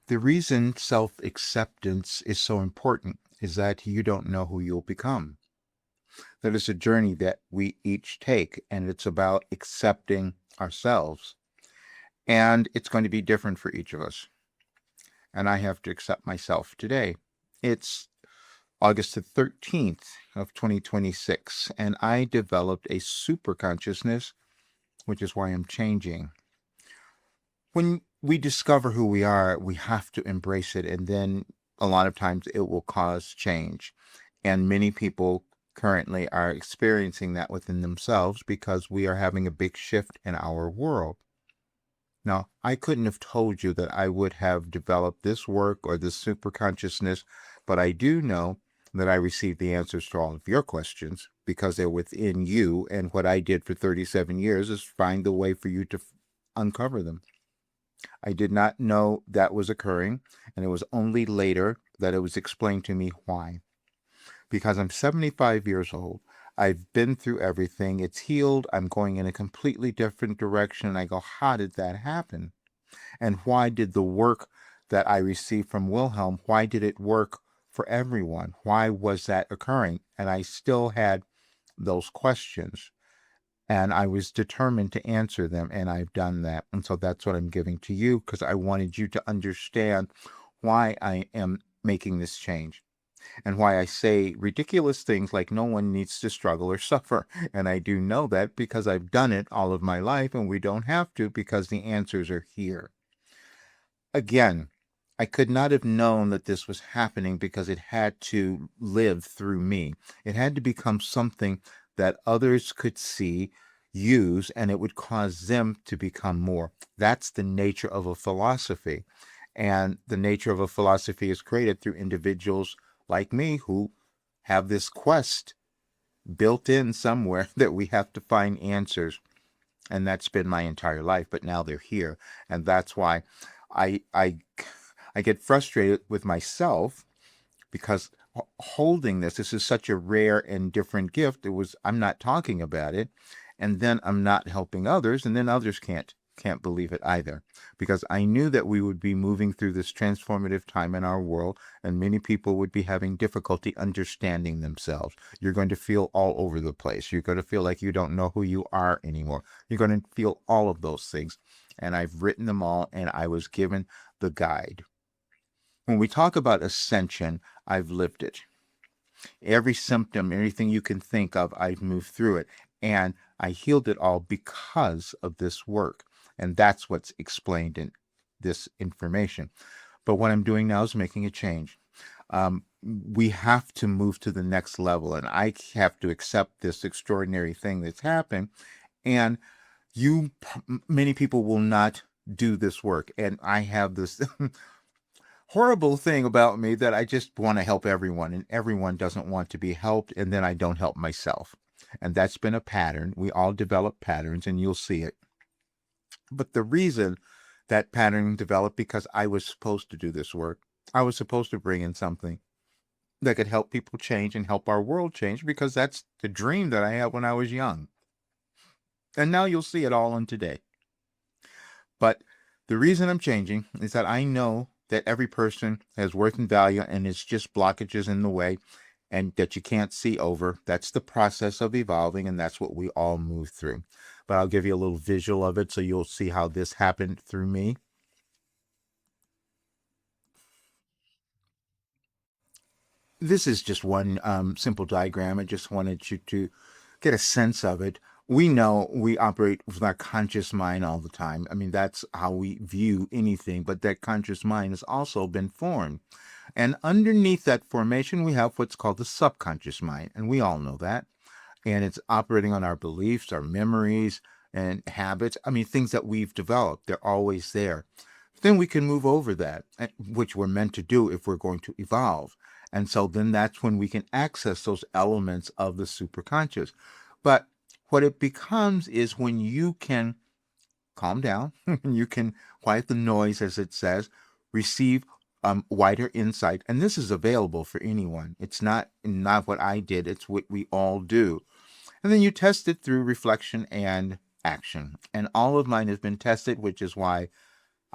The reason self-acceptance is so important is that you don't know who you'll become. That is a journey that we each take, and it's about accepting ourselves. And it's going to be different for each of us. And I have to accept myself today. It's August the 13th of 2026, and I developed a superconsciousness, which is why I'm changing. When we discover who we are, we have to embrace it, and then a lot of times it will cause change. And many people currently are experiencing that within themselves because we are having a big shift in our world. Now, I couldn't have told you that I would have developed this work or this superconsciousness, but I do know that I received the answers to all of your questions because they're within you. And what I did for 37 years is find the way for you to uncover them. I did not know that was occurring, and it was only later that it was explained to me why. Because I'm 75 years old, I've been through everything, it's healed, I'm going in a completely different direction, and I go, how did that happen? And why did the work that I received from Wilhelm, why did it work for everyone? Why was that occurring? And I still had those questions. And I was determined to answer them, and I've done that. And so that's what I'm giving to you because I wanted you to understand why I am making this change and why I say ridiculous things like no one needs to struggle or suffer. And I do know that because I've done it all of my life, and we don't have to because the answers are here. Again, I could not have known that this was happening because it had to live through me. It had to become something that others could see, use, and it would cause them to become more. That's the nature of a philosophy. And the nature of a philosophy is created through individuals like me who have this quest built in somewhere that we have to find answers. And that's been my entire life, but now they're here. And that's why I I I get frustrated with myself because holding this is such a rare and different gift. I'm not talking about it, and then I'm not helping others, and then others can't believe it either, because I knew that we would be moving through this transformative time in our world, and many people would be having difficulty understanding themselves. You're going to feel all over the place. You're going to feel like you don't know who you are anymore. You're going to feel all of those things, and I've written them all, and I was given the guide. When we talk about ascension, I've lived it. Every symptom, everything you can think of, I've moved through it. And I healed it all because of this work. And that's what's explained in this information. But what I'm doing now is making a change. We have to move to the next level, and I have to accept this extraordinary thing that's happened. And many people will not do this work. And I have this horrible thing about me that I just want to help everyone, and everyone doesn't want to be helped, and then I don't help myself. And that's been a pattern. We all develop patterns, and you'll see it. But the reason that pattern developed because I was supposed to do this work. I was supposed to bring in something that could help people change and help our world change because that's the dream that I had when I was young. And now you'll see it all in today. But the reason I'm changing is that I know that every person has worth and value, and it's just blockages in the way and that you can't see over. That's the process of evolving, and that's what we all move through. But I'll give you a little visual of it so you'll see how this happened through me. This is just one simple diagram. I just wanted you to get a sense of it. We know we operate with our conscious mind all the time. I mean, that's how we view anything, but that conscious mind has also been formed. And underneath that formation, we have what's called the subconscious mind. And we all know that. And it's operating on our beliefs, our memories, and habits. I mean, things that we've developed, they're always there. Then we can move over that, which we're meant to do if we're going to evolve. And so then that's when we can access those elements of the superconscious. But what it becomes is when you can calm down, you can quiet the noise, as it says, receive wider insight. And this is available for anyone. It's not what I did, it's what we all do. And then you test it through reflection and action. And all of mine has been tested, which is why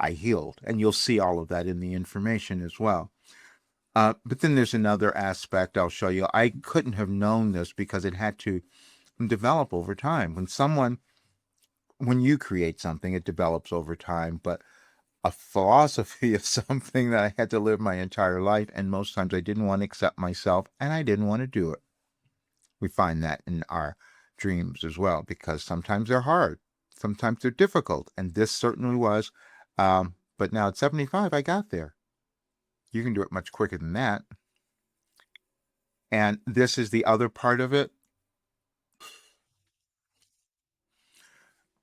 I healed. And you'll see all of that in the information as well. But then there's another aspect I'll show you. I couldn't have known this because it had to develop over time. When you create something, it develops over time. But a philosophy of something that I had to live my entire life, and most times I didn't want to accept myself, and I didn't want to do it. We find that in our dreams as well, because sometimes they're hard, sometimes they're difficult, and this certainly was. But now at 75, I got there. You can do it much quicker than that. And this is the other part of it.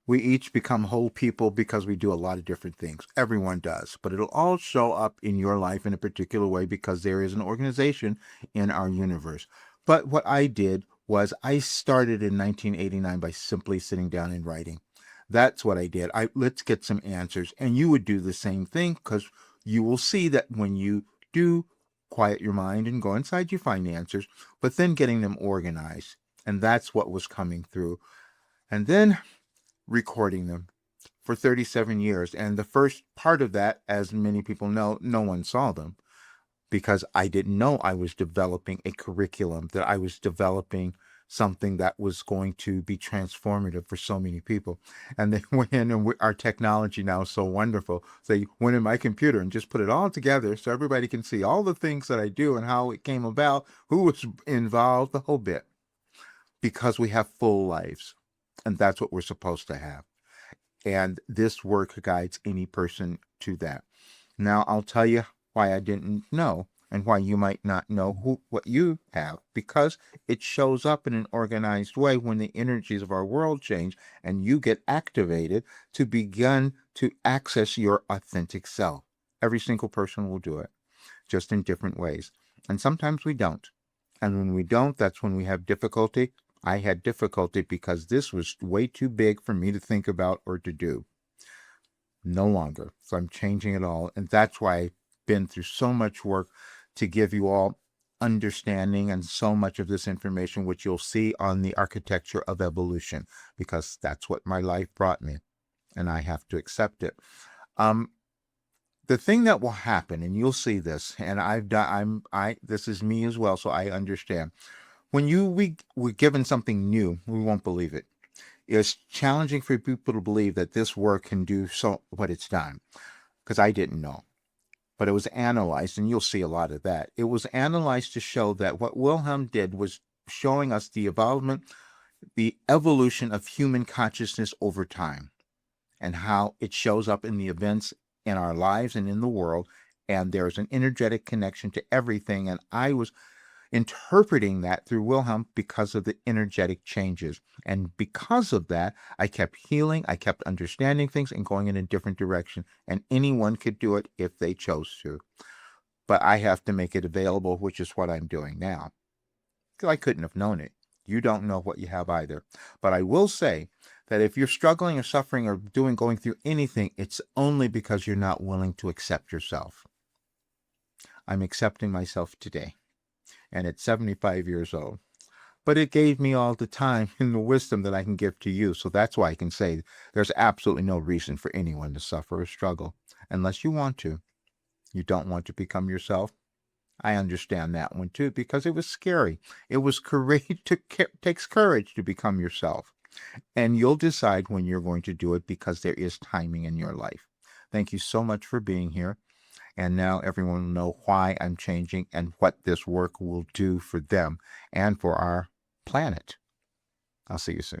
We each become whole people because we do a lot of different things. Everyone does. But it'll all show up in your life in a particular way because there is an organization in our universe. But what I did was I started in 1989 by simply sitting down and writing. That's what I did. Let's get some answers. And you would do the same thing, because you will see that when you do quiet your mind and go inside, you find answers, but then getting them organized. And that's what was coming through. And then recording them for 37 years. And the first part of that, as many people know, no one saw them, because I didn't know I was developing a curriculum, that I was developing something that was going to be transformative for so many people. And they went in, and our technology now is so wonderful. They went in my computer and just put it all together so everybody can see all the things that I do and how it came about, who was involved, the whole bit, because we have full lives. And that's what we're supposed to have. And this work guides any person to that. Now, I'll tell you why I didn't know, and why you might not know what you have, because it shows up in an organized way when the energies of our world change and you get activated to begin to access your authentic self. Every single person will do it, just in different ways. And sometimes we don't. And when we don't, that's when we have difficulty. I had difficulty because this was way too big for me to think about or to do. No longer. So I'm changing it all. And that's why I've been through so much work to give you all understanding and so much of this information, which you'll see on the architecture of evolution, because that's what my life brought me. And I have to accept it. The thing that will happen, and you'll see this, and this is me as well, so I understand. When we're given something new, we won't believe it. It's challenging for people to believe that this work can do so what it's done, because I didn't know. But it was analyzed, and you'll see a lot of that. It was analyzed to show that what Wilhelm did was showing us the evolution of human consciousness over time, and how it shows up in the events in our lives and in the world. And there's an energetic connection to everything. And I was interpreting that through Wilhelm because of the energetic changes. And because of that, I kept healing, I kept understanding things and going in a different direction. And anyone could do it if they chose to. But I have to make it available, which is what I'm doing now. Because I couldn't have known it. You don't know what you have either. But I will say that if you're struggling or suffering or going through anything, it's only because you're not willing to accept yourself. I'm accepting myself today, and at 75 years old. But it gave me all the time and the wisdom that I can give to you. So that's why I can say there's absolutely no reason for anyone to suffer or struggle unless you want to. You don't want to become yourself. I understand that one too, because it was scary. It was courage. Takes courage to become yourself. And you'll decide when you're going to do it, because there is timing in your life. Thank you so much for being here. And now everyone will know why I'm changing and what this work will do for them and for our planet. I'll see you soon.